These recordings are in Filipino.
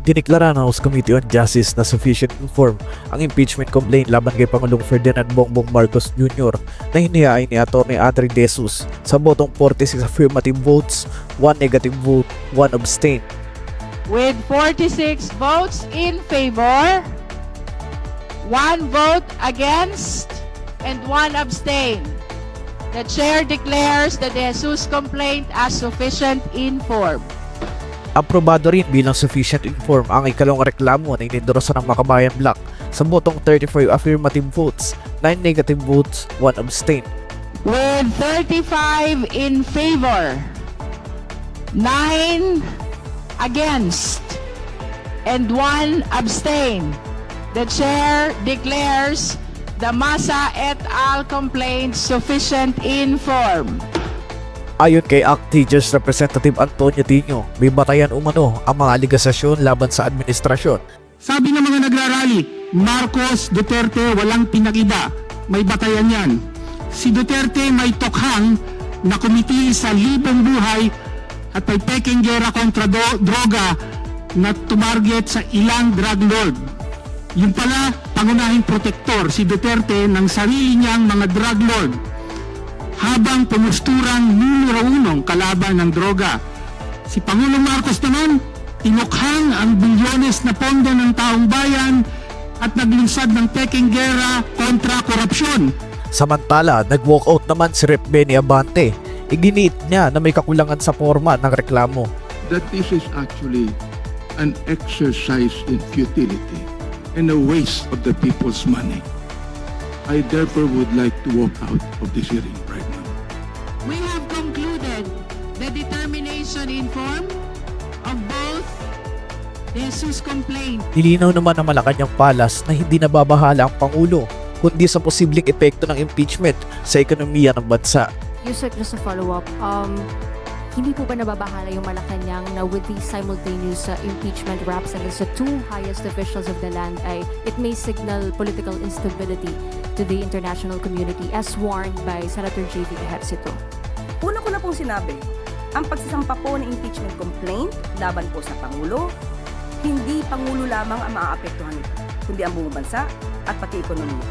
Diniklara ng House Committee on Justice na sufficient informed ang impeachment complaint laban kay Pangulong Ferdinand Bongbong Marcos Jr. na hinihain ni Atty. Adri De Jesus sa botong 46 affirmative votes, 1 negative vote, 1 abstain. With 46 votes in favor, 1 vote against, and 1 abstain, the Chair declares the De Jesus complaint as sufficient informed. Aprobado rin bilang sufficient informed ang ikalawang reklamo na inendorso ng Makabayan Bloc sa botong 35 affirmative votes, 9 negative votes, 1 abstain. With 35 in favor, 9 against, and 1 abstain, the Chair declares the Masa et al. Complaint sufficient informed. Ayon kay ACT Teachers Representative Antonio Tino, may batayan umano ang mga aligasasyon laban sa administrasyon. Sabi ng mga nagrarally, Marcos, Duterte, walang pinakida. May batayan yan. Si Duterte may tokhang na komite sa libong buhay at may peking gera kontra droga na tumarget sa ilang drug lord. Yung pala, pangunahing protektor si Duterte ng sarili niyang mga drug lord habang pumusturang numero 1 kalaban ng droga. Si Pangulong Marcos naman, tinukhang ang bilyones na pondo ng taong bayan at naglunsad ng peking gera kontra korupsyon. Samantala, nag-walkout naman si Rep. Benny Abante. Iginiit niya na may kakulangan sa forma ng reklamo. That this is actually an exercise in futility and a waste of the people's money. I therefore would like to walk out of this hearing right now. We have concluded the determination informed of both De Jesus complaint. Nilinaw naman ng Malacanang Palace na hindi nababahala ang Pangulo kundi sa posibleng epekto ng impeachment sa ekonomiya ng bansa. Yusek, just a follow-up. Hindi po ba nababahala yung Malacanang na with these simultaneous impeachment representatives sa two highest officials of the land ay it may signal political instability to the international community as warned by Senator J.V. Ejercito? Una ko na pong sinabi, ang pagsasampa po ng impeachment complaint laban po sa Pangulo, hindi Pangulo lamang ang maaapektuhan nito, kundi ang buong bansa at pati ekonomiya.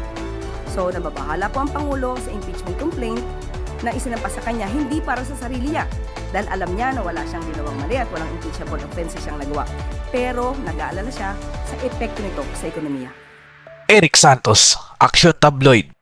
So nababahala po ang Pangulo sa impeachment complaint na isinampas sa kanya hindi para sa sarili niya, dahil alam niya na wala siyang ginawang mali at walang impeachable offenses siyang nagawa. Pero nag-aalala siya sa epekto nito sa ekonomiya. Eric Santos, Action Tabloid.